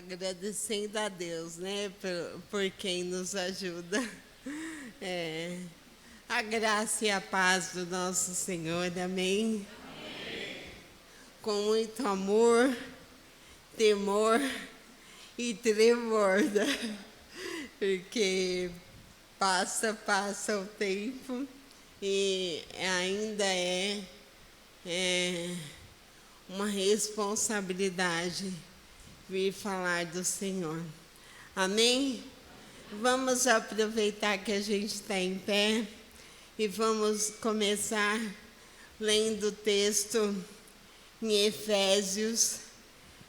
agradecendo a Deus, né, por quem nos ajuda. A graça e a paz do nosso Senhor, amém? Com muito amor, temor e tremor, né? Porque passa o tempo e ainda é uma responsabilidade vir falar do Senhor. Amém? Vamos aproveitar que a gente está em pé e vamos começar lendo o texto em Efésios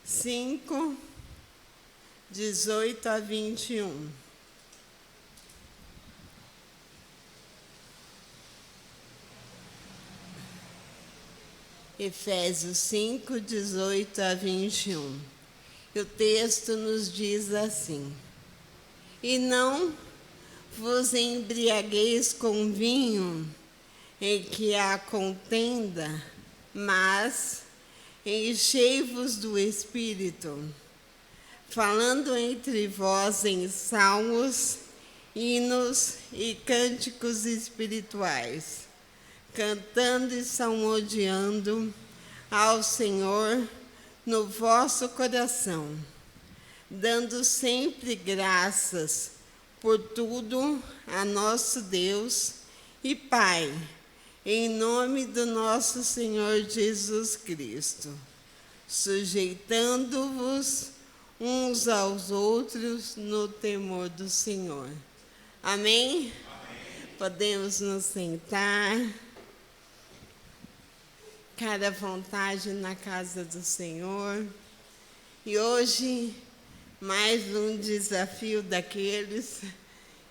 5, 18 a 21. Efésios 5, 18 a 21. E o texto nos diz assim: E não vos embriagueis com vinho, em que há contenda, mas enchei-vos do Espírito, falando entre vós em salmos, hinos e cânticos espirituais, cantando e salmodiando ao Senhor no vosso coração, dando sempre graças por tudo a nosso Deus e Pai, em nome do nosso Senhor Jesus Cristo, sujeitando-vos uns aos outros no temor do Senhor. Amém? Amém. Podemos nos sentar. Cada vontade na casa do Senhor. E hoje, mais um desafio daqueles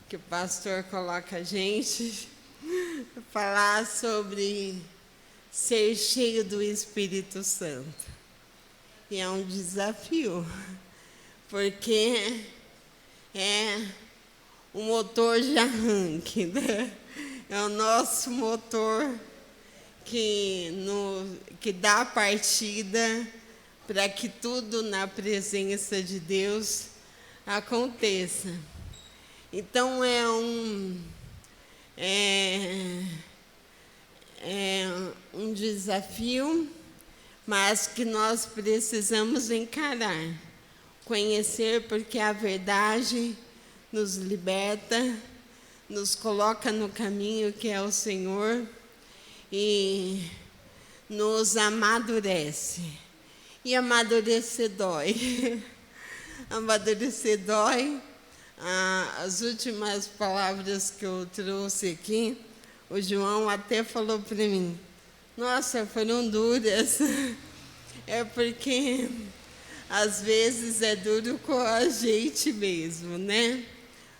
que o pastor coloca a gente, falar sobre ser cheio do Espírito Santo. E é um desafio, porque é o motor de arranque, né? É o nosso motor que dá a partida para que tudo na presença de Deus aconteça. Então é um desafio, mas que nós precisamos encarar, conhecer, porque a verdade nos liberta, nos coloca no caminho que é o Senhor e nos amadurece. E amadurecer dói. Amadurecer dói. As últimas palavras que eu trouxe aqui, o João até falou para mim: nossa, foram duras. É porque às vezes é duro com a gente mesmo, né?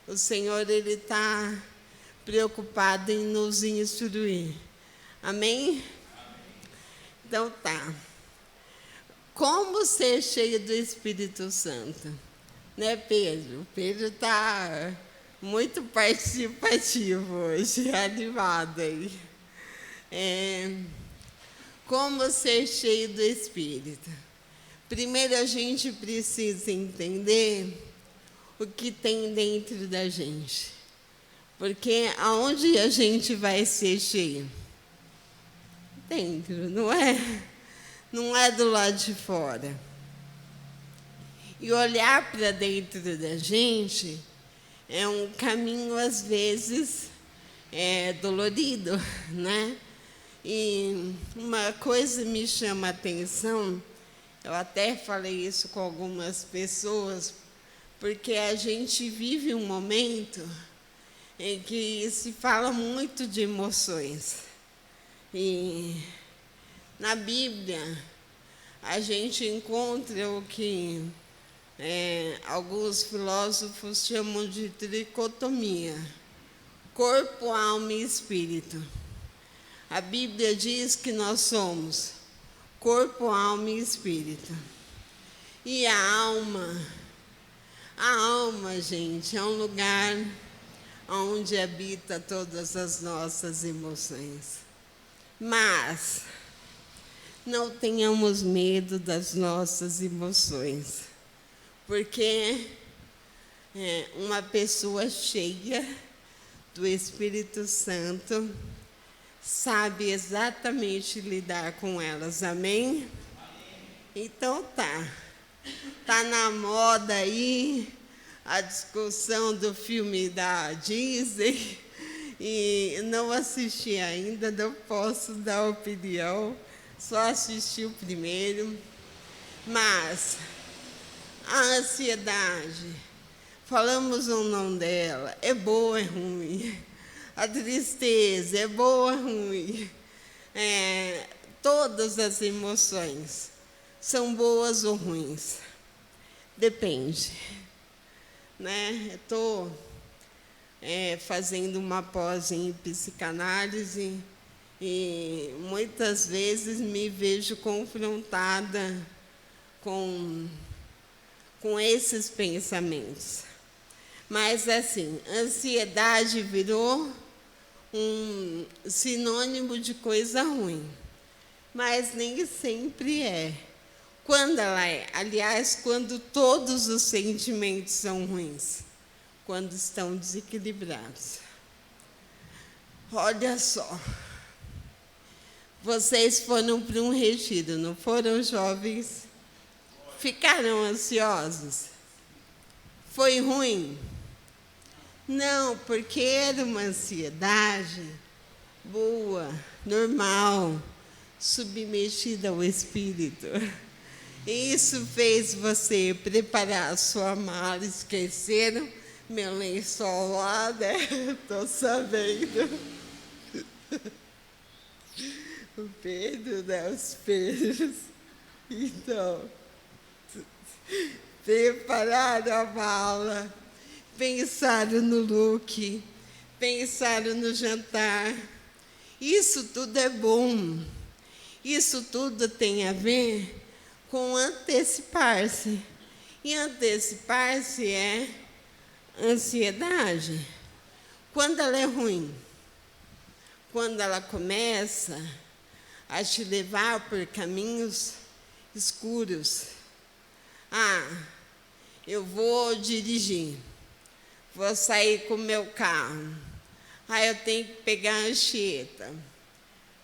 O Senhor, Ele está preocupado em nos instruir. Amém? Então tá. Como ser cheio do Espírito Santo? Né, Pedro? O Pedro está muito participativo hoje, animado aí. Como ser cheio do Espírito? Primeiro a gente precisa entender o que tem dentro da gente. Porque aonde a gente vai ser cheio? Dentro, não é? Não é do lado de fora. E olhar para dentro da gente é um caminho, às vezes, dolorido, né? E uma coisa me chama a atenção, eu até falei isso com algumas pessoas, porque a gente vive um momento em que se fala muito de emoções. E na Bíblia, a gente encontra o que alguns filósofos chamam de tricotomia: corpo, alma e espírito. A Bíblia diz que nós somos corpo, alma e espírito. E a alma, gente, é um lugar onde habita todas as nossas emoções. Mas não tenhamos medo das nossas emoções, porque uma pessoa cheia do Espírito Santo sabe exatamente lidar com elas, amém? Então tá na moda aí a discussão do filme da Disney, e não assisti ainda, não posso dar opinião, só assisti o primeiro. Mas a ansiedade, falamos o nome dela, é boa, é ruim. A tristeza é boa, é ruim. Todas as emoções são boas ou ruins. Depende. Estou fazendo uma pós em psicanálise e muitas vezes me vejo confrontada com esses pensamentos. Mas, assim, ansiedade virou um sinônimo de coisa ruim, mas nem sempre é. Quando ela é, aliás, quando todos os sentimentos são ruins, quando estão desequilibrados. Olha só, vocês foram para um retiro, não foram, jovens? Ficaram ansiosos? Foi ruim? Não, porque era uma ansiedade boa, normal, submetida ao Espírito. Isso fez você preparar a sua mala, esqueceram meu lençol lá, né? Estou sabendo. O Pedro, né? Os Pedros. Então, prepararam a mala, pensaram no look, pensaram no jantar. Isso tudo é bom. Isso tudo tem a ver com antecipar-se. E antecipar-se é ansiedade. Quando ela é ruim, quando ela começa a te levar por caminhos escuros. Eu vou dirigir, vou sair com o meu carro. Eu tenho que pegar a Anchieta.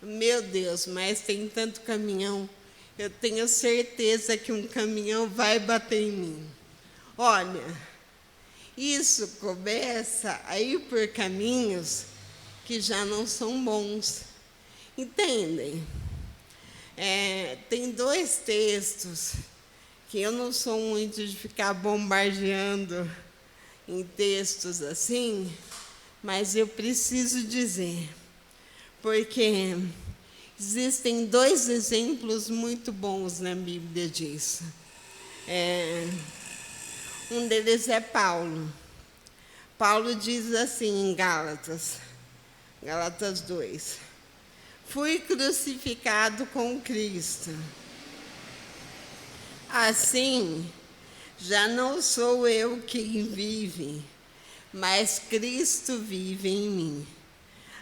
Meu Deus, mas tem tanto caminhão. Eu tenho certeza que um caminhão vai bater em mim. Olha, isso começa a ir por caminhos que já não são bons. Entendem? Tem 2 textos que eu não sou muito de ficar bombardeando em textos assim, mas eu preciso dizer, porque existem 2 exemplos muito bons na Bíblia disso. Um deles é Paulo. Paulo diz assim em Gálatas 2: fui crucificado com Cristo. Assim, já não sou eu quem vive, mas Cristo vive em mim.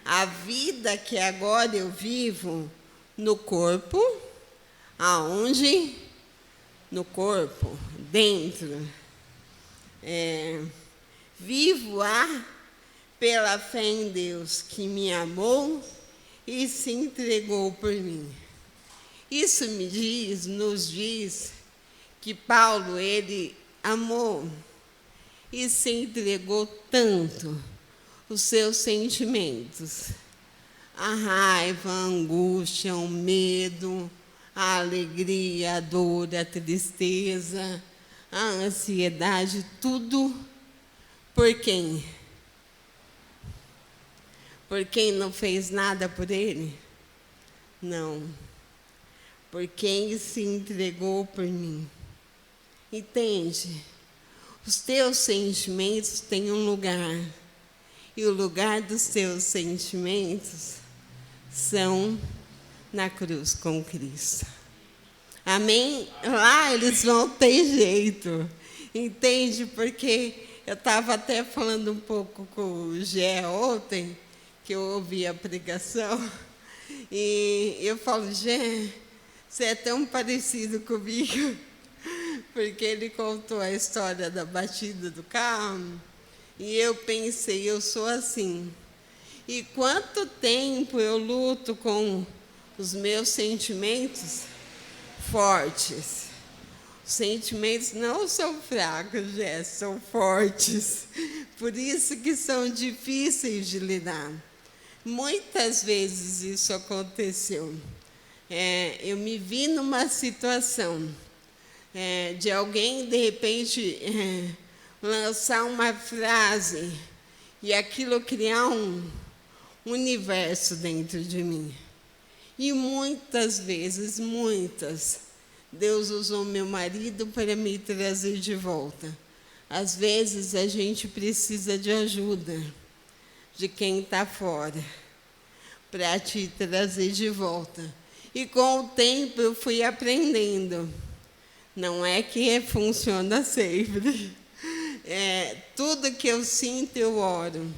A vida que agora eu vivo no corpo, aonde? No corpo, dentro. Vivo-a pela fé em Deus, que me amou e se entregou por mim. Isso nos diz que Paulo, ele amou e se entregou tanto os seus sentimentos, a raiva, a angústia, o medo, a alegria, a dor, a tristeza, a ansiedade, tudo por quem? Por quem não fez nada por ele? Não. Por quem se entregou por mim. Entende? Os teus sentimentos têm um lugar. E o lugar dos teus sentimentos são na cruz com Cristo. Amém? Lá eles vão ter jeito. Entende? Porque eu estava até falando um pouco com o Gé ontem, que eu ouvi a pregação, e eu falo, Gé, você é tão parecido comigo, porque ele contou a história da batida do carro, e eu pensei, eu sou assim. E quanto tempo eu luto com os meus sentimentos fortes. Os sentimentos não são fracos, são fortes. Por isso que são difíceis de lidar. Muitas vezes isso aconteceu. Eu me vi numa situação de alguém, de repente, lançar uma frase e aquilo criar um universo dentro de mim. E muitas vezes, Deus usou meu marido para me trazer de volta. Às vezes a gente precisa de ajuda de quem está fora para te trazer de volta. E com o tempo eu fui aprendendo. Não é que funciona sempre. Tudo que eu sinto, eu oro.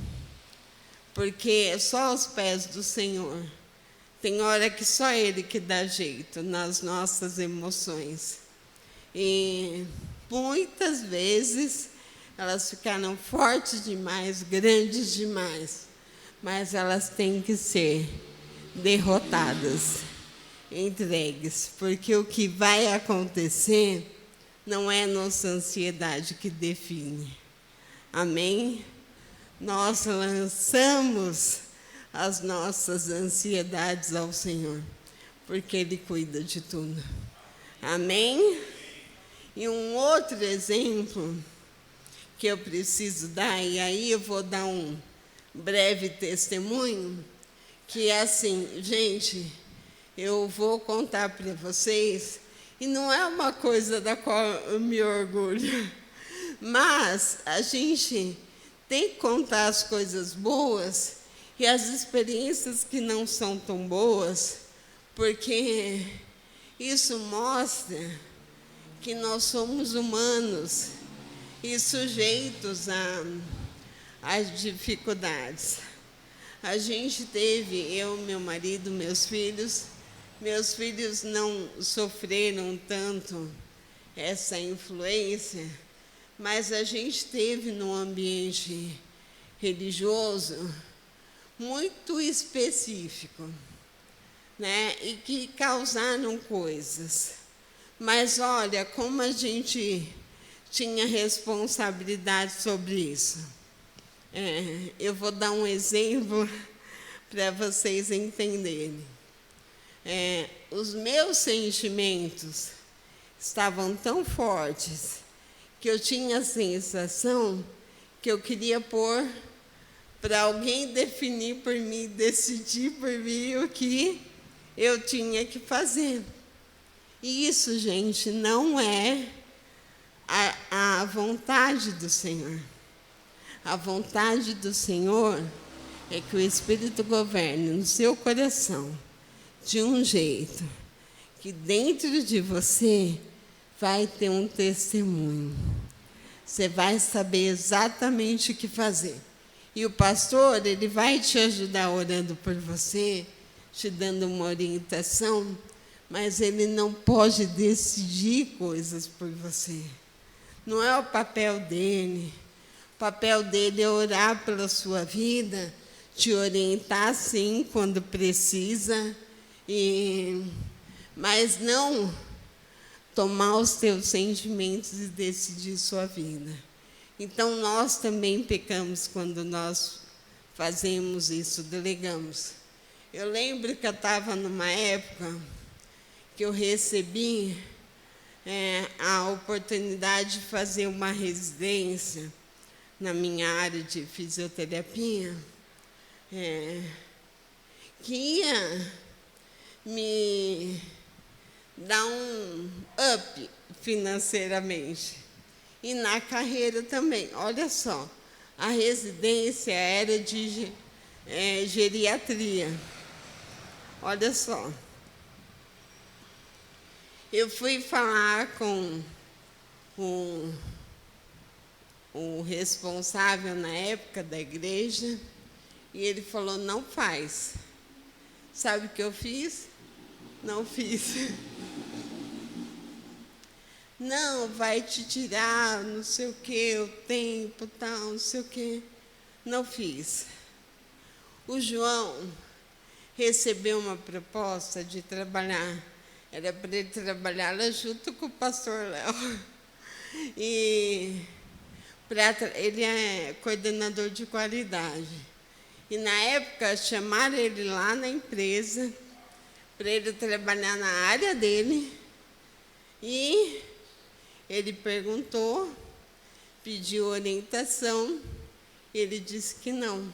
Porque é só aos pés do Senhor. Tem hora que só Ele que dá jeito nas nossas emoções. E muitas vezes elas ficaram fortes demais, grandes demais, mas elas têm que ser derrotadas, entregues, porque o que vai acontecer não é nossa ansiedade que define. Amém? Nós lançamos as nossas ansiedades ao Senhor, porque Ele cuida de tudo. Amém? E um outro exemplo que eu preciso dar, e aí eu vou dar um breve testemunho, que é assim, gente, eu vou contar para vocês, e não é uma coisa da qual eu me orgulho, mas a gente tem que contar as coisas boas e as experiências que não são tão boas, porque isso mostra que nós somos humanos e sujeitos às dificuldades. A gente teve, eu, meu marido, meus filhos não sofreram tanto essa influência, mas a gente teve num ambiente religioso muito específico, né? E que causaram coisas. Mas olha, como a gente tinha responsabilidade sobre isso. Eu vou dar um exemplo para vocês entenderem. Os meus sentimentos estavam tão fortes que eu tinha a sensação que eu queria pôr para alguém definir por mim, decidir por mim o que eu tinha que fazer. E isso, gente, não é a vontade do Senhor. A vontade do Senhor é que o Espírito governe no seu coração de um jeito que dentro de você vai ter um testemunho. Você vai saber exatamente o que fazer. E o pastor, ele vai te ajudar orando por você, te dando uma orientação, mas ele não pode decidir coisas por você. Não é o papel dele. O papel dele é orar pela sua vida, te orientar, sim, quando precisa, mas não tomar os teus sentimentos e decidir sua vida. Então, nós também pecamos quando nós fazemos isso, delegamos. Eu lembro que eu estava numa época que eu recebi a oportunidade de fazer uma residência na minha área de fisioterapia, que ia me dar um up financeiramente. E na carreira também. Olha só, a residência era de geriatria. Olha só. Eu fui falar com o responsável na época da igreja e ele falou, não faz. Sabe o que eu fiz? Não fiz. Não, vai te tirar, não sei o quê, o tempo, tal, não sei o quê. Não fiz. O João recebeu uma proposta de trabalhar. Era para ele trabalhar lá junto com o pastor Léo. E ele é coordenador de qualidade. E, na época, chamaram ele lá na empresa para ele trabalhar na área dele. E ele perguntou, pediu orientação, ele disse que não.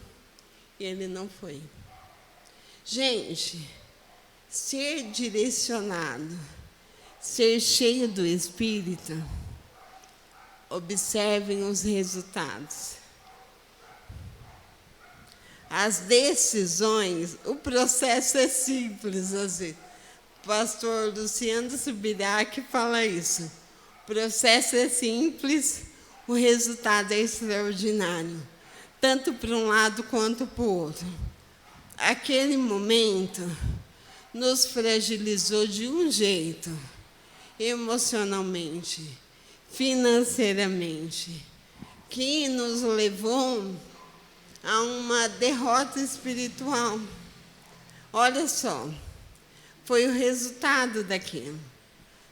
E ele não foi. Gente, ser direcionado, ser cheio do Espírito, observem os resultados. As decisões, o processo é simples, assim. O pastor Luciano Subirac fala isso. O processo é simples, o resultado é extraordinário, tanto para um lado quanto para o outro. Aquele momento nos fragilizou de um jeito, emocionalmente, financeiramente, que nos levou a uma derrota espiritual. Olha só, foi o resultado daquilo.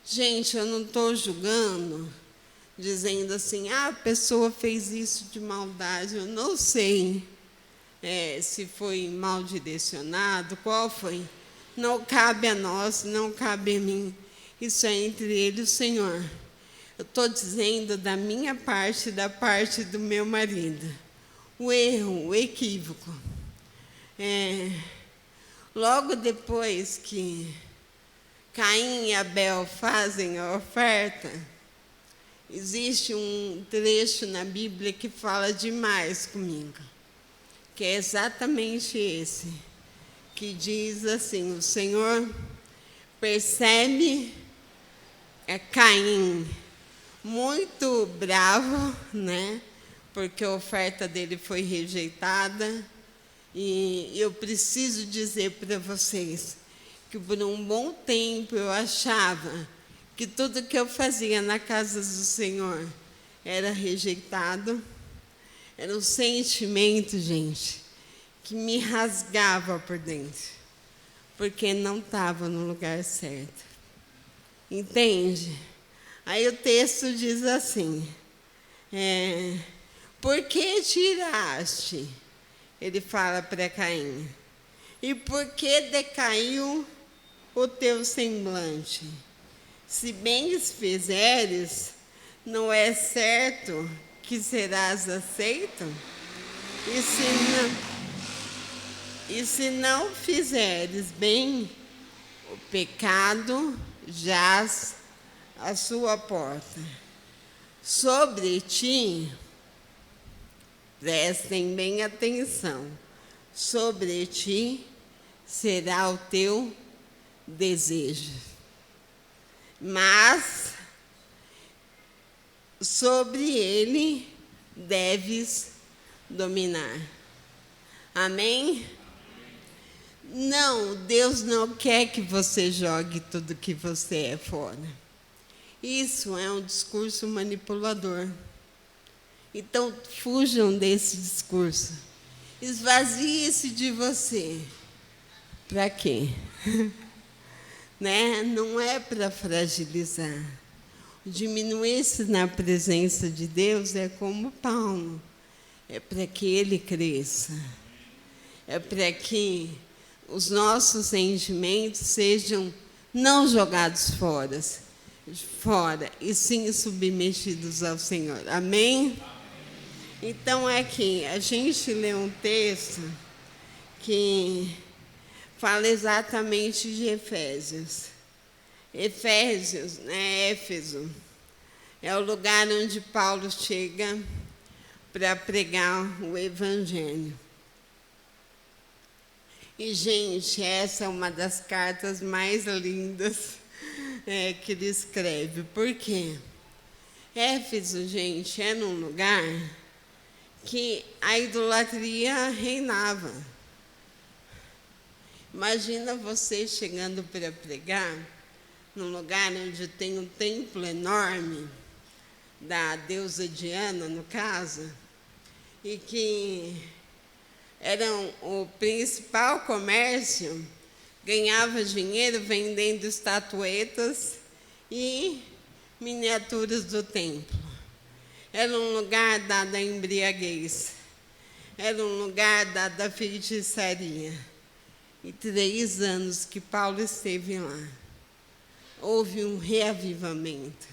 Gente, eu não estou julgando, dizendo assim, a pessoa fez isso de maldade. Eu não sei se foi mal direcionado, qual foi. Não cabe a nós, não cabe a mim. Isso é entre ele e o Senhor. Eu estou dizendo da minha parte, da parte do meu marido. O erro, o equívoco. Logo depois que Caim e Abel fazem a oferta, existe um trecho na Bíblia que fala demais comigo, que é exatamente esse, que diz assim, o Senhor percebe Caim muito bravo, né? Porque a oferta dele foi rejeitada. E eu preciso dizer para vocês que por um bom tempo eu achava que tudo que eu fazia na casa do Senhor era rejeitado. Era um sentimento, gente, que me rasgava por dentro, porque não estava no lugar certo. Entende? Aí o texto diz assim, por que tiraste? Ele fala para Caim, e por que decaiu o teu semblante? Se bem fizeres, não é certo que serás aceito? E se não fizeres bem, o pecado jaz à sua porta. Sobre ti, prestem bem atenção, sobre ti será o teu desejo, mas sobre ele deves dominar. Amém? Não, Deus não quer que você jogue tudo que você é fora. Isso é um discurso manipulador. Então, fujam desse discurso. Esvazie-se de você. Para quê? Né? Não é para fragilizar. Diminuir-se na presença de Deus é como Paulo. É para que ele cresça. É para que os nossos sentimentos sejam não jogados fora, e sim submetidos ao Senhor. Amém? Então, aqui, a gente lê um texto que fala exatamente de Efésios. Efésios, né, Éfeso, é o lugar onde Paulo chega para pregar o Evangelho. E, gente, essa é uma das cartas mais lindas que ele escreve. Por quê? Éfeso, gente, era um lugar que a idolatria reinava. Imagina você chegando para pregar num lugar onde tem um templo enorme, da deusa Diana, no caso, e que era o principal comércio, ganhava dinheiro vendendo estatuetas e miniaturas do templo. Era um lugar dado à embriaguez, era um lugar dado à feitiçaria. E 3 anos que Paulo esteve lá, houve um reavivamento,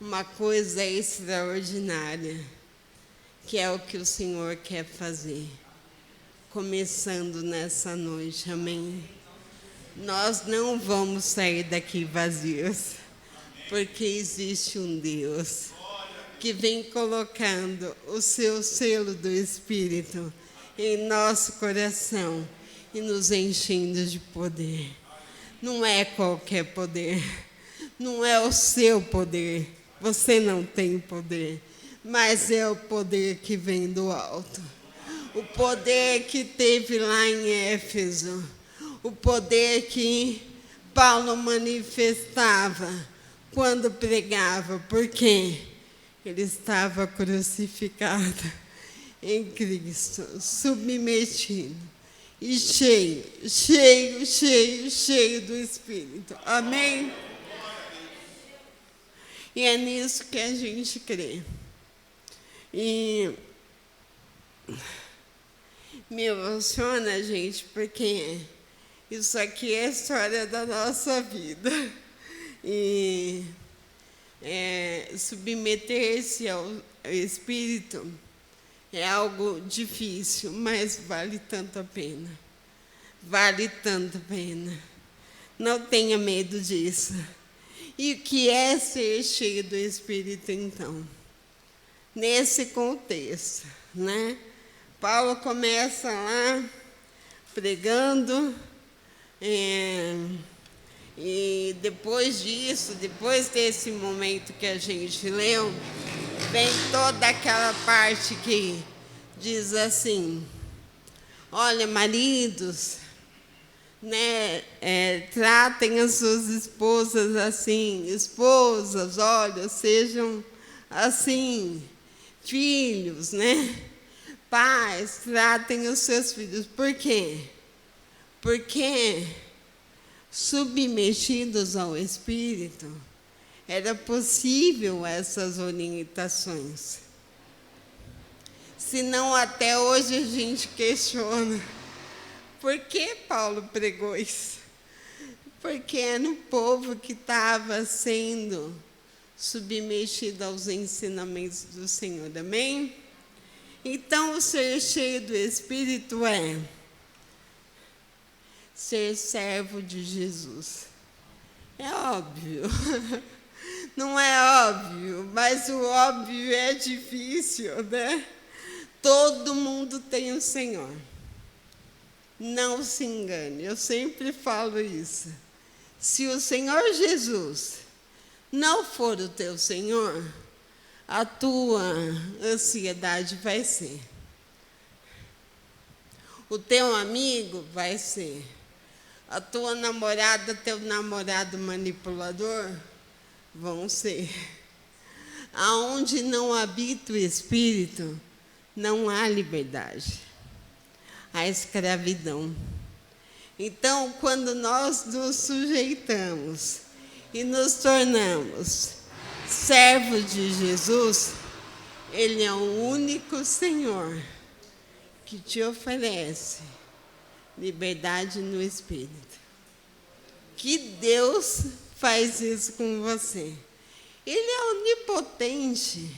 uma coisa extraordinária, que é o que o Senhor quer fazer, começando nessa noite, amém? Nós não vamos sair daqui vazios, porque existe um Deus que vem colocando o seu selo do Espírito em nosso coração e nos enchendo de poder. Não é qualquer poder, não é o seu poder, você não tem poder, mas é o poder que vem do alto. O poder que teve lá em Éfeso, o poder que Paulo manifestava quando pregava, porque ele estava crucificado em Cristo, submetido e cheio do Espírito. Amém? E é nisso que a gente crê. E me emociona, gente, porque isso aqui é a história da nossa vida. E submeter-se ao Espírito é algo difícil, mas vale tanto a pena. Vale tanto a pena. Não tenha medo disso. E o que é ser cheio do Espírito, então? Nesse contexto, né? Paulo começa lá pregando, e depois disso, depois desse momento que a gente leu, vem toda aquela parte que diz assim: olha, maridos, né, tratem as suas esposas assim, esposas, olha, sejam assim, filhos, né? Pais, tratem os seus filhos. Por quê? Porque submetidos ao Espírito, era possível essas orientações. Senão, até hoje a gente questiona. Por que Paulo pregou isso? Porque era um povo que estava sendo submetido aos ensinamentos do Senhor. Amém? Então, o ser cheio do Espírito é ser servo de Jesus. É óbvio. Não é óbvio, mas o óbvio é difícil, né? Todo mundo tem um Senhor. Não se engane, eu sempre falo isso. Se o Senhor Jesus não for o teu Senhor, a tua ansiedade vai ser. O teu amigo vai ser. A tua namorada, teu namorado manipulador, vão ser. Aonde não habita o Espírito, não há liberdade. Há escravidão. Então, quando nós nos sujeitamos e nos tornamos servos de Jesus, Ele é o único Senhor que te oferece liberdade no Espírito. Que Deus faz isso com você. Ele é onipotente.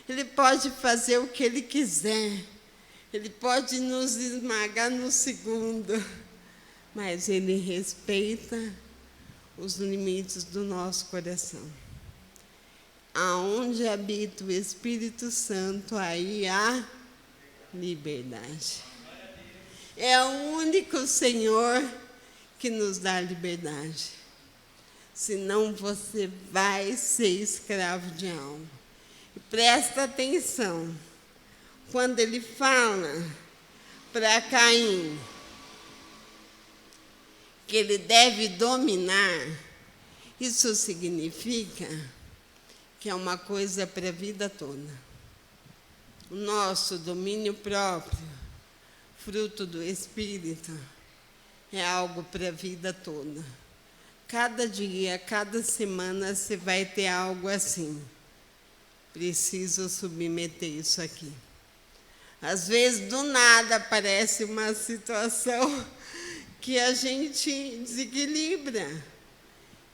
Ele pode fazer o que Ele quiser. Ele pode nos esmagar no segundo. Mas Ele respeita os limites do nosso coração. Aonde habita o Espírito Santo, aí há liberdade. É o único Senhor que nos dá liberdade. Senão você vai ser escravo de algo. E presta atenção. Quando ele fala para Caim que ele deve dominar, Isso significa que é uma coisa para a vida toda. O nosso domínio próprio, fruto do Espírito, é algo para a vida toda. Cada dia, cada semana, você vai ter algo assim. Preciso submeter isso aqui. Às vezes, do nada, aparece uma situação que a gente desequilibra.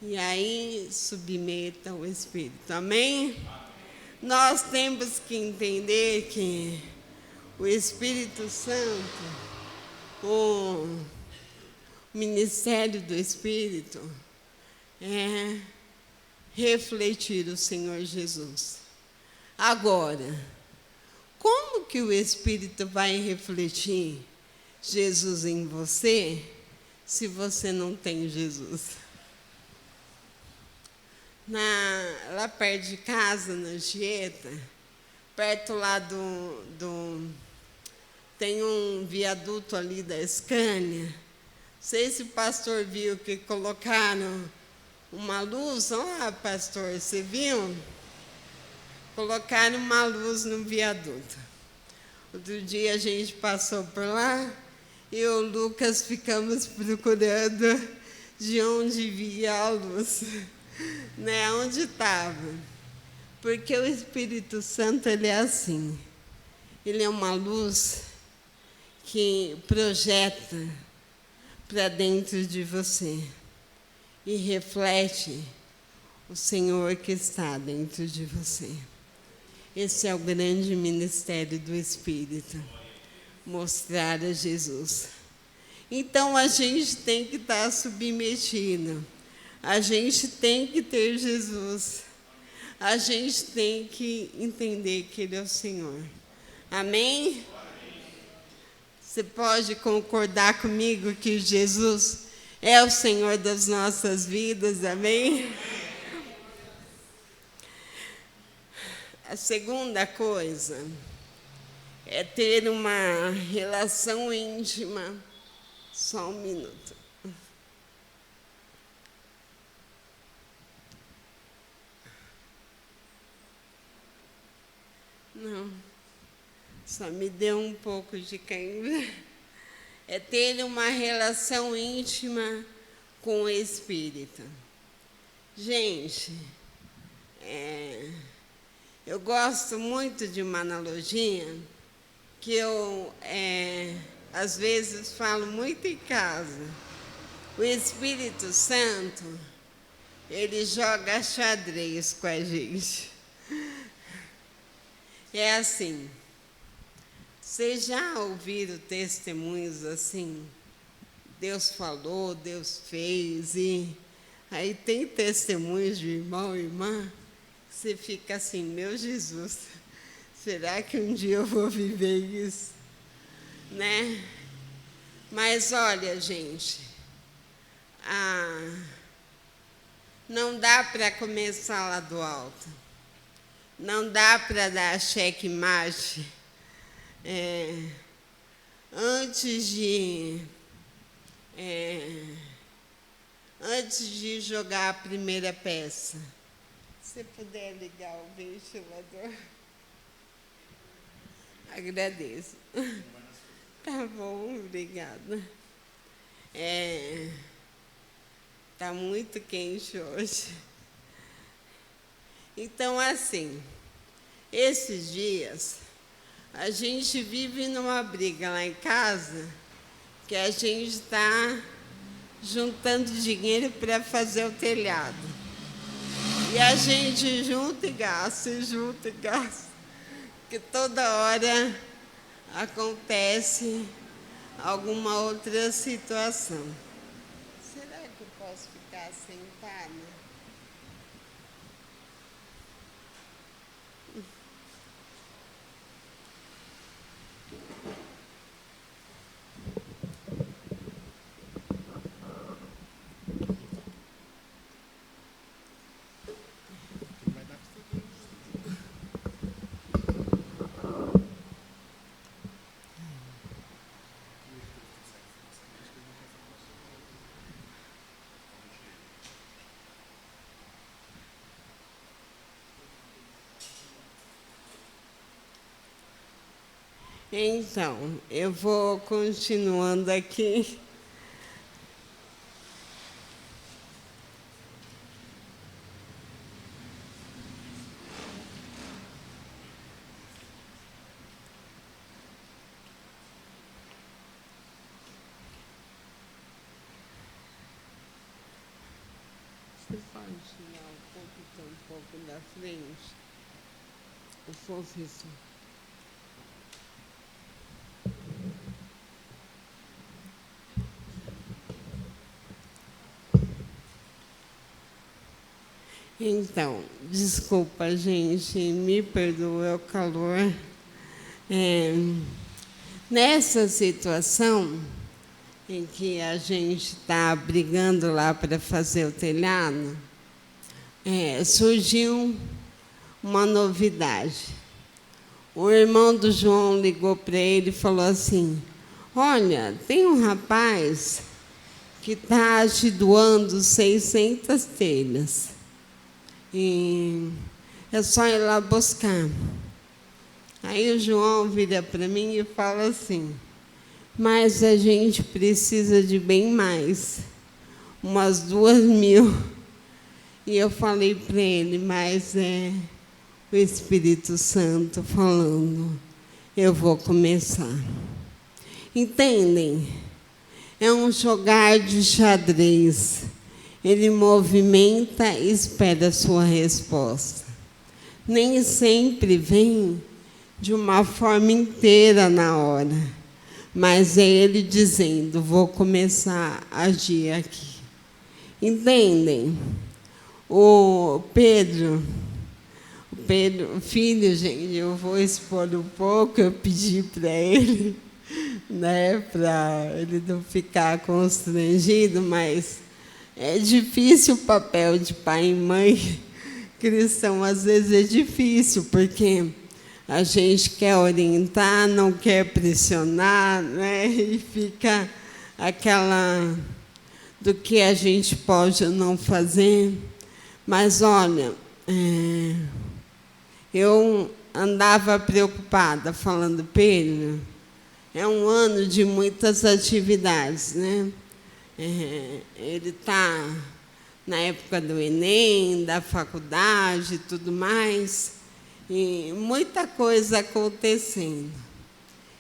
E aí, submeta o Espírito. Amém? Nós temos que entender que o Espírito Santo, o ministério do Espírito, é refletir o Senhor Jesus. Agora, como que o Espírito vai refletir Jesus em você se você não tem Jesus? Lá perto de casa, na Anchieta, perto lá tem um viaduto ali da Scania. Não sei se o pastor viu que colocaram uma luz. Olha, pastor, você viu? Colocaram uma luz no viaduto. Outro dia a gente passou por lá e eu e o Lucas ficamos procurando de onde via a luz, né? Onde estava. Porque o Espírito Santo, ele é assim. Ele é uma luz que projeta para dentro de você e reflete o Senhor que está dentro de você. Esse é o grande ministério do Espírito, mostrar a Jesus. Então, a gente tem que estar submetido, a gente tem que ter Jesus, a gente tem que entender que Ele é o Senhor. Amém? Você pode concordar comigo que Jesus é o Senhor das nossas vidas, amém? A segunda coisa é ter uma relação íntima. Só um minuto. Não, só me deu um pouco de cãibra. É ter uma relação íntima com o Espírito. Gente, eu gosto muito de uma analogia que eu, às vezes, falo muito em casa. O Espírito Santo, ele joga xadrez com a gente. É assim, vocês já ouviram testemunhos assim? Deus falou, Deus fez, e aí tem testemunhos de irmão e irmã, você fica assim, meu Jesus, será que um dia eu vou viver isso? Né? Mas olha, gente, não dá para começar lá do alto. Não dá para dar checkmate antes de jogar a primeira peça. Se puder ligar o ventilador, agradeço. Tá bom, obrigada. Tá muito quente hoje. Então, assim, esses dias, a gente vive numa briga lá em casa, que a gente está juntando dinheiro para fazer o telhado. E a gente junta e gasta, porque toda hora acontece alguma outra situação. Será que eu posso ficar sentada? Então, eu vou continuando aqui. Você pode tirar um pouco da frente? O fofo. Então, desculpa, gente, me perdoa o calor. Nessa situação em que a gente está brigando lá para fazer o telhado, surgiu uma novidade. O irmão do João ligou para ele e falou assim: olha, tem um rapaz que está te doando 600 telhas. E é só ir lá buscar. Aí o João vira para mim e fala assim: mas a gente precisa de bem mais, umas 2.000. E eu falei para ele: mas é o Espírito Santo falando, eu vou começar. Entendem? É um jogar de xadrez. Ele movimenta e espera a sua resposta. Nem sempre vem de uma forma inteira na hora, mas é ele dizendo: vou começar a agir aqui. Entendem? O Pedro, filho, gente, eu vou expor um pouco, eu pedi para ele, né, para ele não ficar constrangido, mas é difícil o papel de pai e mãe cristão, às vezes é difícil, porque a gente quer orientar, não quer pressionar, né? E fica aquela do que a gente pode ou não fazer. Mas, olha, eu andava preocupada, falando: Pedro, é um ano de muitas atividades, né? Ele está na época do Enem, da faculdade e tudo mais, e muita coisa acontecendo.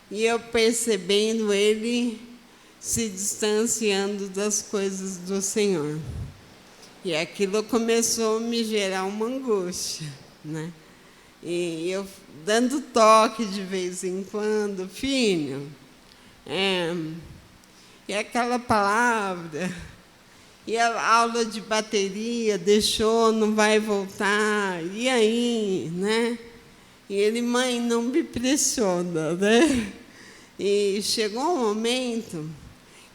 E eu percebendo ele se distanciando das coisas do Senhor. E aquilo começou a me gerar uma angústia, né? E eu dando toque de vez em quando: filho, e aquela palavra, e a aula de bateria deixou, não vai voltar, e aí, né? E ele: mãe, não me pressiona, né? E chegou um momento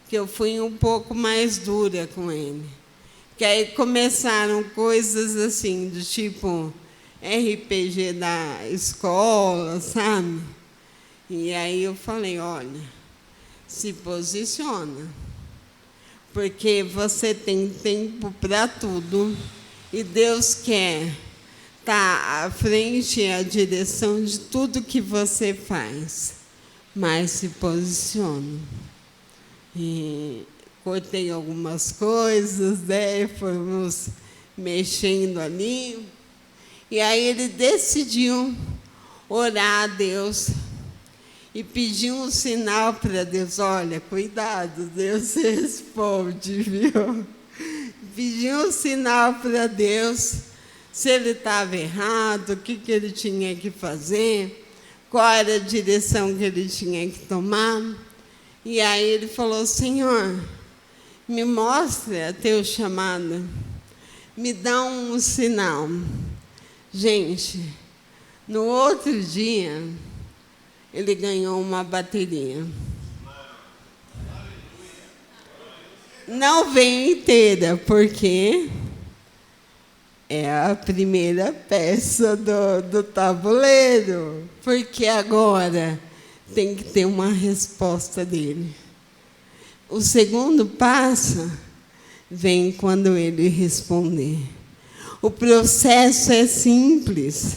que eu fui um pouco mais dura com ele, que aí começaram coisas assim, do tipo RPG da escola, sabe? E aí eu falei: olha, se posiciona, porque você tem tempo para tudo e Deus quer estar à frente e à direção de tudo que você faz, mas se posiciona. E cortei algumas coisas, né? Fomos mexendo ali, e aí ele decidiu orar a Deus e pediu um sinal para Deus. Olha, cuidado, Deus responde, viu? Pediu um sinal para Deus, se ele estava errado, o que ele tinha que fazer, qual era a direção que ele tinha que tomar. E aí ele falou: Senhor, me mostra teu chamado, me dá um sinal. Gente, no outro dia, ele ganhou uma bateria. Não vem inteira, porque é a primeira peça do tabuleiro. Porque agora tem que ter uma resposta dele. O segundo passo vem quando ele responder. O processo é simples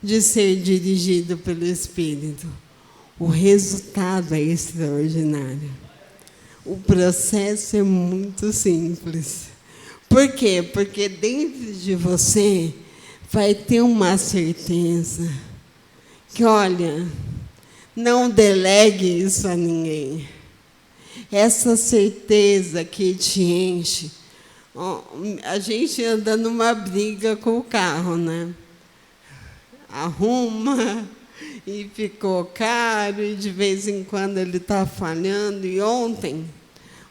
de ser dirigido pelo Espírito. o resultado é extraordinário. O processo é muito simples. Por quê? Porque dentro de você vai ter uma certeza que, olha, não delegue isso a ninguém. Essa certeza que te enche. A gente anda numa briga com o carro, né? Arruma e ficou caro, e de vez em quando ele está falhando. E ontem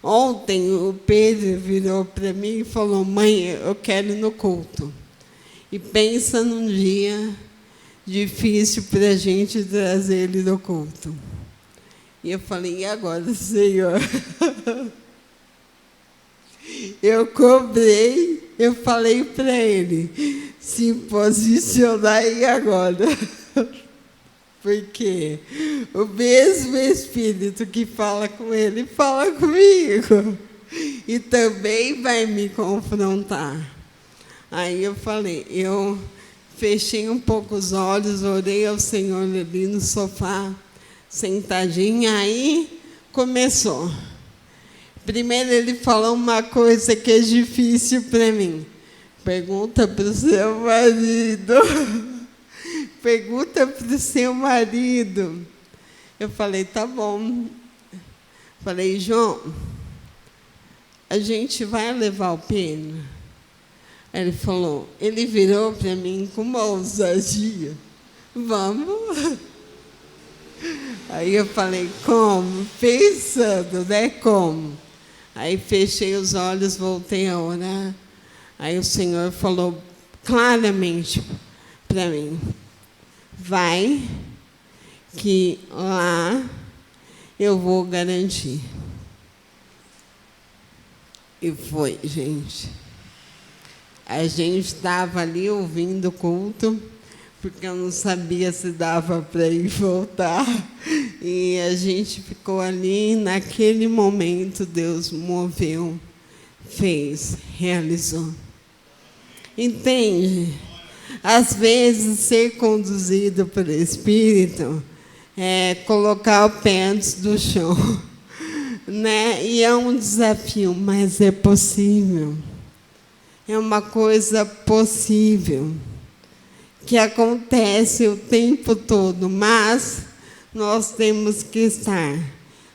o Pedro virou para mim e falou: mãe, eu quero ir no culto. E pensa num dia difícil para a gente trazer ele no culto. E eu falei: e agora, Senhor? Eu cobrei, eu falei para ele: se posicionar aí agora. Porque o mesmo Espírito que fala com ele, fala comigo. E também vai me confrontar. Aí eu falei, eu fechei um pouco os olhos, orei ao Senhor ali no sofá, sentadinha, aí começou. Primeiro ele falou uma coisa que é difícil para mim. Pergunta para o seu marido. Pergunta para o seu marido. Eu falei, tá bom. Falei, João, a gente vai levar o Pedro? Ele falou, ele virou para mim com uma ousadia. Vamos. Aí eu falei, como? Pensando, né? Como? Aí fechei os olhos, voltei a orar. Aí o Senhor falou claramente para mim, vai, que lá eu vou garantir. E foi, gente. A gente estava ali ouvindo o culto, porque eu não sabia se dava para ir voltar. E a gente ficou ali, naquele momento Deus moveu, fez, realizou. Entende? Às vezes, ser conduzido pelo Espírito é colocar o pé antes do chão. Né? E é um desafio, mas é possível. É uma coisa possível, que acontece o tempo todo, mas nós temos que estar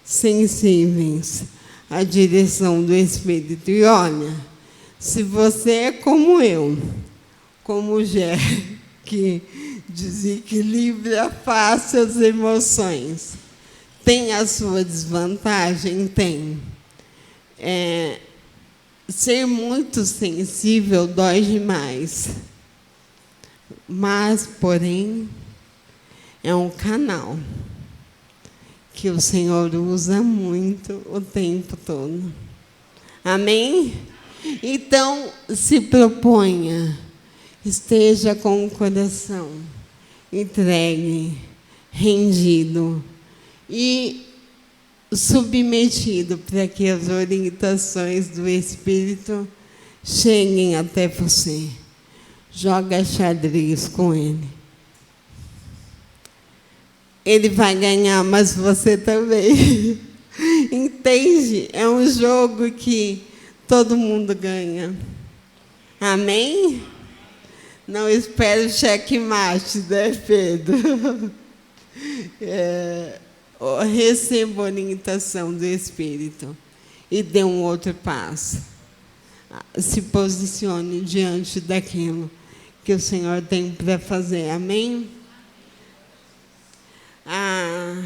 sensíveis à direção do Espírito. E olha, se você é como eu, como o Gé, que desequilibra fácil as emoções, tem a sua desvantagem? Tem. Ser muito sensível dói demais. Mas, porém, é um canal que o Senhor usa muito o tempo todo. Amém? Então, se proponha, esteja com o coração entregue, rendido e submetido para que as orientações do Espírito cheguem até você. Joga xadrez com ele. Ele vai ganhar, mas você também. Entende? É um jogo que todo mundo ganha. Amém? Não espere o checkmate, né, Pedro? Receba a orientação do Espírito e dê um outro passo. Se posicione diante daquilo que o Senhor tem para fazer. Amém? A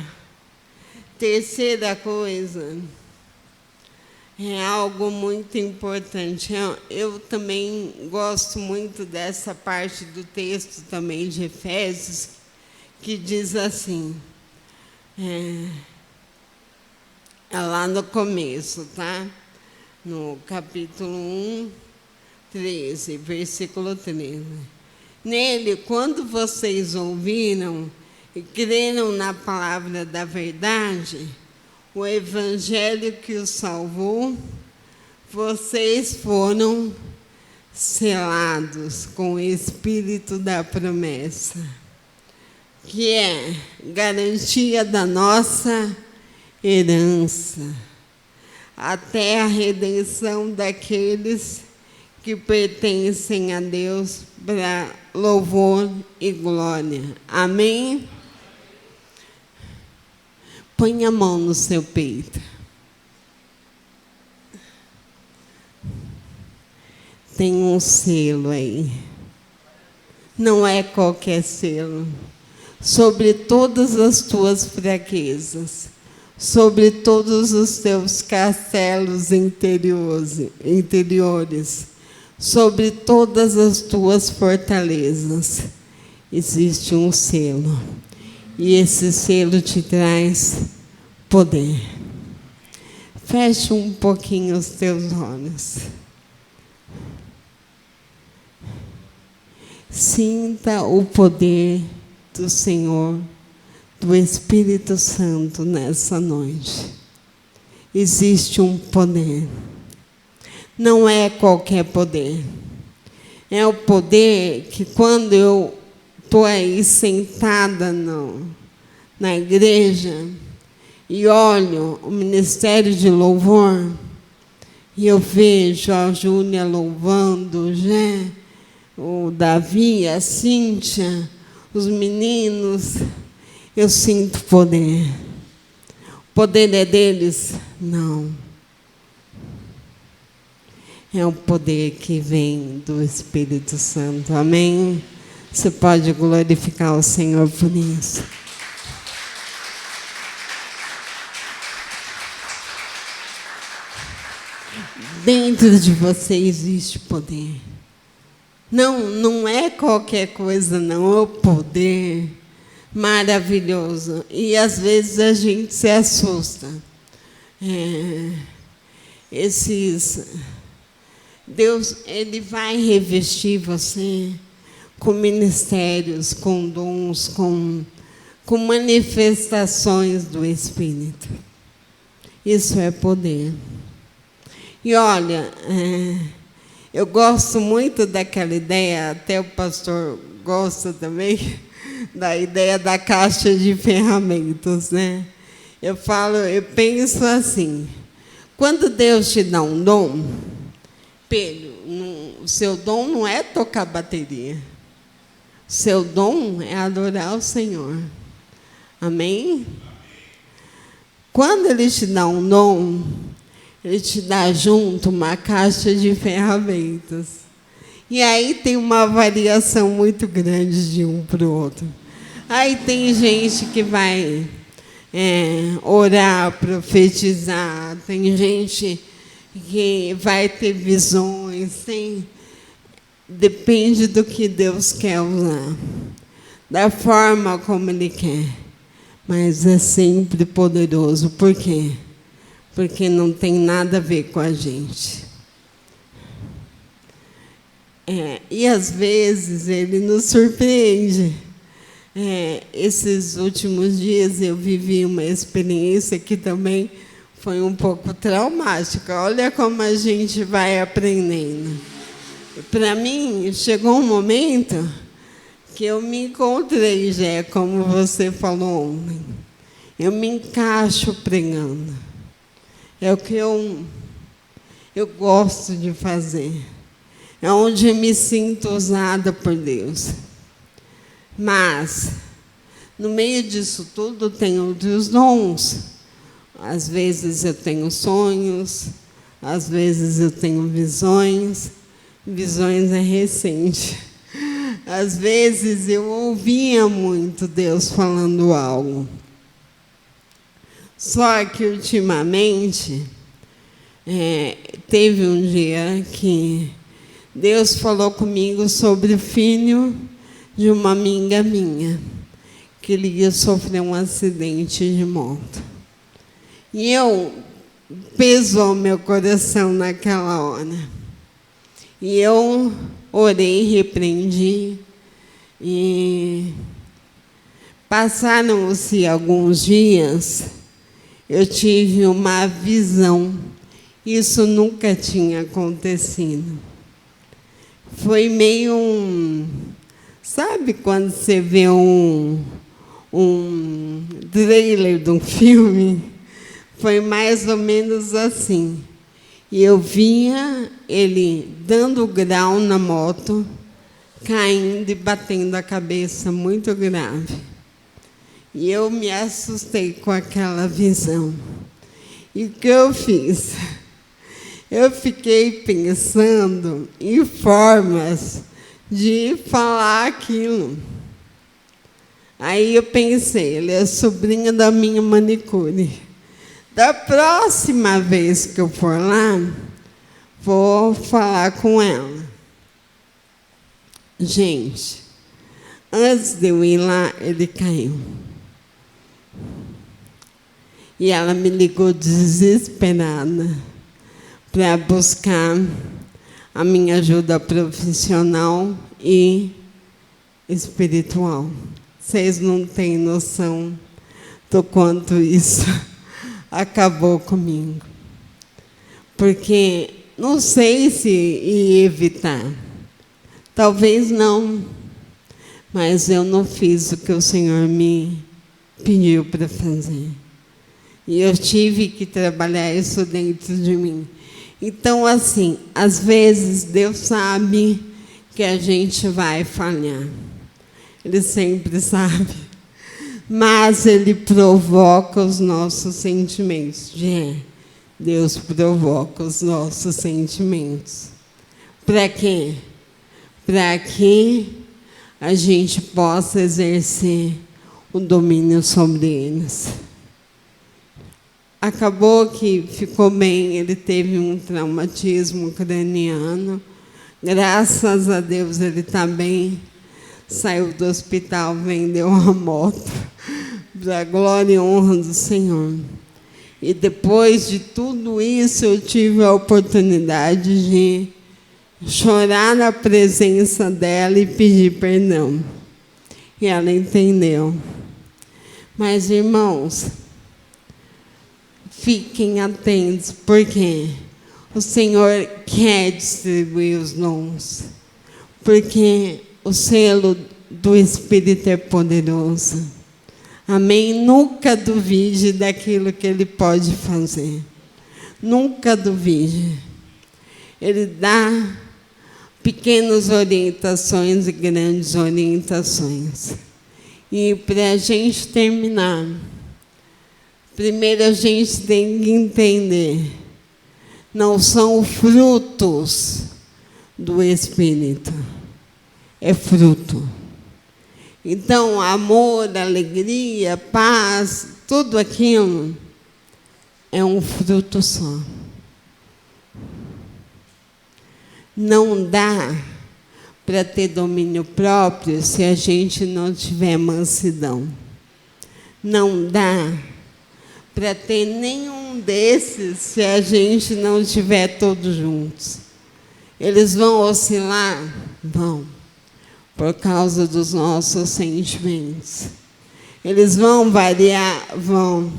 terceira coisa é algo muito importante. Eu também gosto muito dessa parte do texto também de Efésios, que diz assim, é lá no começo, tá? No capítulo 1, 13, versículo 13. Nele, quando vocês ouviram e creram na palavra da verdade, o evangelho que os salvou, vocês foram selados com o Espírito da promessa. que é garantia da nossa herança, até a redenção daqueles que pertencem a Deus para louvor e glória. Amém? Põe a mão no seu peito. Tem um selo aí. Não é qualquer selo. Sobre todas as tuas fraquezas, sobre todos os teus castelos interiores, sobre todas as tuas fortalezas, existe um selo. E esse selo te traz poder. Feche um pouquinho os teus olhos. Sinta o poder do Senhor, do Espírito Santo nessa noite. Existe um poder. Não é qualquer poder. É o poder que, quando eu estou aí sentada na igreja e olho o ministério de louvor, e eu vejo a Júlia louvando, o Davi, a Cíntia, os meninos, eu sinto poder. O poder é deles? Não. É o poder que vem do Espírito Santo. Amém? Você pode glorificar o Senhor por isso. Dentro de você existe poder. Não é qualquer coisa, não. É o poder maravilhoso. E, às vezes, a gente se assusta. Deus, Ele vai revestir você com ministérios, com dons, com manifestações do Espírito. Isso é poder. E, olha... eu gosto muito daquela ideia, até o pastor gosta também, da ideia da caixa de ferramentas, né? Eu penso assim, quando Deus te dá um dom, Pedro, o seu dom não é tocar bateria. O seu dom é adorar o Senhor. Amém? Quando Ele te dá um dom, Ele te dá junto uma caixa de ferramentas. E aí tem uma variação muito grande de um para o outro. Aí tem gente que vai orar, profetizar, tem gente que vai ter visões, depende do que Deus quer usar, da forma como Ele quer. Mas é sempre poderoso. Por quê? Porque não tem nada a ver com a gente. E, às vezes, Ele nos surpreende. Esses últimos dias, eu vivi uma experiência que também foi um pouco traumática. Olha como a gente vai aprendendo. Para mim, chegou um momento que eu me encontrei, como você falou ontem. Eu me encaixo pregando. É o que eu gosto de fazer. É onde eu me sinto usada por Deus. Mas, no meio disso tudo, tem outros dons. Às vezes eu tenho sonhos, às vezes eu tenho visões. Visões é recente. Às vezes eu ouvia muito Deus falando algo. Só que, ultimamente, teve um dia que Deus falou comigo sobre o filho de uma amiga minha, que ele ia sofrer um acidente de moto. E pesou meu coração naquela hora. E eu orei, repreendi, e passaram-se alguns dias, eu tive uma visão. Isso nunca tinha acontecido. Foi meio sabe quando você vê um um trailer de um filme, foi mais ou menos assim. E eu via ele dando grau na moto, caindo e batendo a cabeça muito grave. E eu me assustei com aquela visão. E o que eu fiz? Eu fiquei pensando em formas de falar aquilo. Aí eu pensei, ele é sobrinha da minha manicure. Da próxima vez que eu for lá, vou falar com ela. Gente, antes de eu ir lá, ele caiu. E ela me ligou desesperada para buscar a minha ajuda profissional e espiritual. Vocês não têm noção do quanto isso acabou comigo. Porque não sei se ia evitar. Talvez não. Mas eu não fiz o que o Senhor me pediu para fazer. E eu tive que trabalhar isso dentro de mim. Então, assim, às vezes Deus sabe que a gente vai falhar. Ele sempre sabe. Mas Ele provoca os nossos sentimentos. Deus provoca os nossos sentimentos. Para quê? Para que a gente possa exercer o domínio sobre eles. Acabou que ficou bem, ele teve um traumatismo craniano. Graças a Deus ele está bem. Saiu do hospital, vendeu uma moto, para a glória e honra do Senhor. E depois de tudo isso, eu tive a oportunidade de chorar na presença dela e pedir perdão. E ela entendeu. Mas, irmãos, fiquem atentos, porque o Senhor quer distribuir os dons. Porque o selo do Espírito é poderoso. Amém? Nunca duvide daquilo que Ele pode fazer. Nunca duvide. Ele dá pequenas orientações e grandes orientações. E para a gente terminar, primeiro a gente tem que entender, não são frutos do Espírito, é fruto. Então, amor, alegria, paz, tudo aquilo é um fruto só. Não dá para ter domínio próprio se a gente não tiver mansidão. Não dá para ter nenhum desses se a gente não estiver todos juntos. Eles vão oscilar? Vão, por causa dos nossos sentimentos. Eles vão variar? Vão,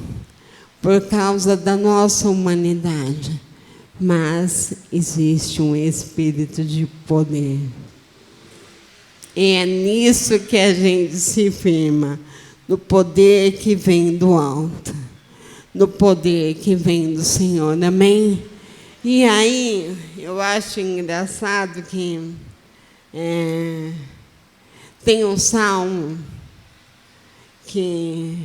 por causa da nossa humanidade. Mas existe um espírito de poder. E é nisso que a gente se firma, no poder que vem do alto, no poder que vem do Senhor. Amém? E aí, eu acho engraçado que tem um salmo que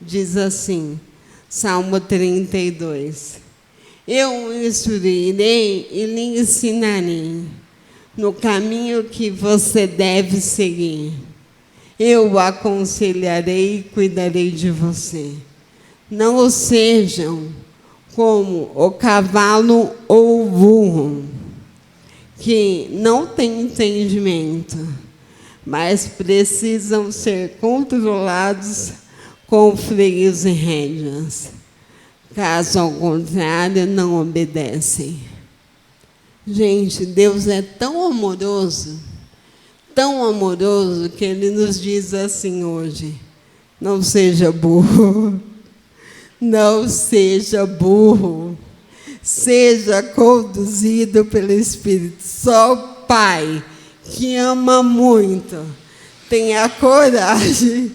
diz assim, Salmo 32. Eu o instruirei e lhe ensinarei no caminho que você deve seguir. Eu o aconselharei e cuidarei de você. Não sejam como o cavalo ou o burro, que não têm entendimento, mas precisam ser controlados com freios e rédeas. Caso ao contrário, não obedecem. Gente, Deus é tão amoroso, que Ele nos diz assim hoje, não seja burro, não seja burro, seja conduzido pelo Espírito. Só o Pai, que ama muito, tem a coragem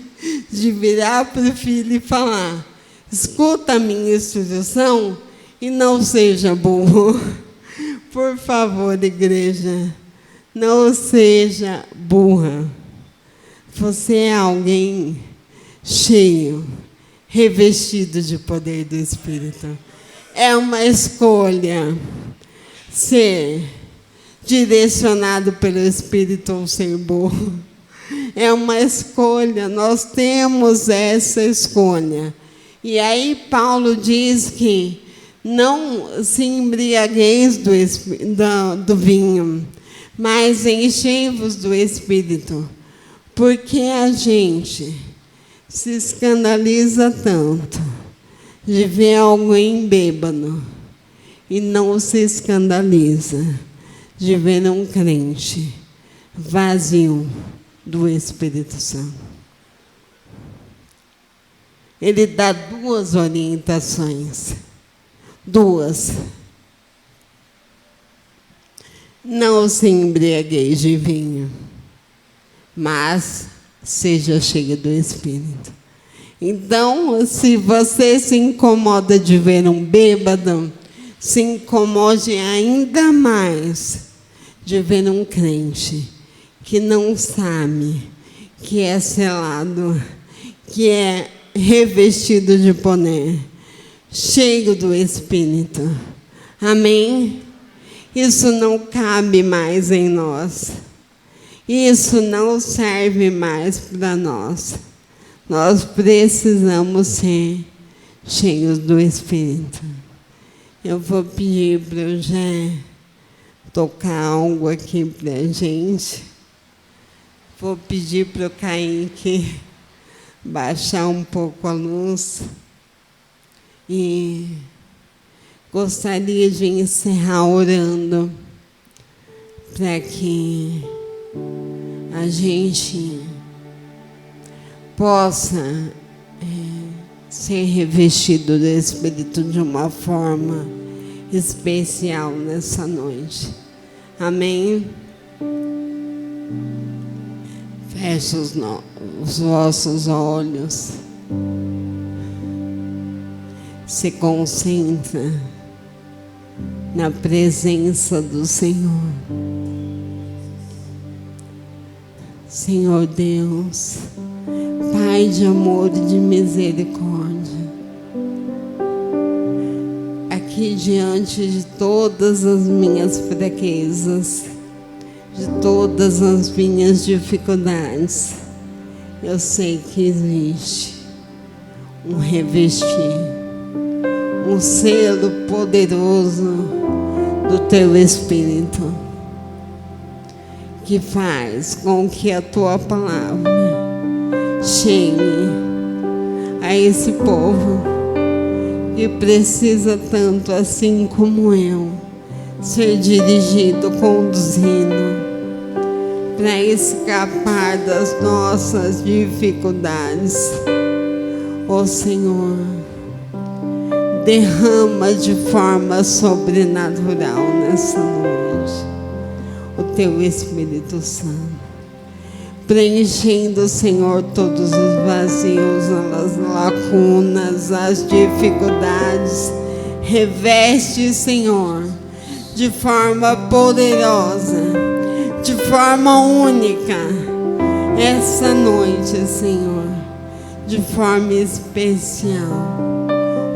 de virar para o filho e falar: escuta a minha instrução e não seja burro. Por favor, igreja, não seja burra. Você é alguém cheio, revestido de poder do Espírito. É uma escolha ser direcionado pelo Espírito ou ser burro. É uma escolha, nós temos essa escolha. E aí Paulo diz que não se embriagueis do vinho, mas enchei-vos do Espírito. Porque a gente se escandaliza tanto de ver alguém bêbado e não se escandaliza de ver um crente vazio do Espírito Santo. Ele dá duas orientações. Duas. Não se embriagueis de vinho, mas seja cheio do Espírito. Então, se você se incomoda de ver um bêbado, se incomode ainda mais de ver um crente que não sabe, que é selado, que é revestido de poder, cheio do Espírito. Amém? Isso não cabe mais em nós. Isso não serve mais para nós. Nós precisamos ser cheios do Espírito. Eu vou pedir para o Jé tocar algo aqui para a gente. Vou pedir para o Kaique baixar um pouco a luz. E gostaria de encerrar orando para que a gente possa ser revestido do Espírito de uma forma especial nessa noite. Amém? Feche os vossos olhos. Se concentra na presença do Senhor. Senhor Deus, Pai de amor e de misericórdia, aqui diante de todas as minhas fraquezas, de todas as minhas dificuldades, eu sei que existe um revestir, um selo poderoso do Teu Espírito, que faz com que a Tua palavra chegue a esse povo que precisa tanto, assim como eu, ser dirigido, conduzido, para escapar das nossas dificuldades. Ó Senhor, derrama de forma sobrenatural nessa noite o Teu Espírito Santo, preenchendo, Senhor, todos os vazios, as lacunas, as dificuldades. Reveste, Senhor, de forma poderosa, de forma única, essa noite, Senhor, de forma especial,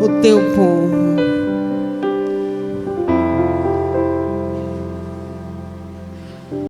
o Teu povo.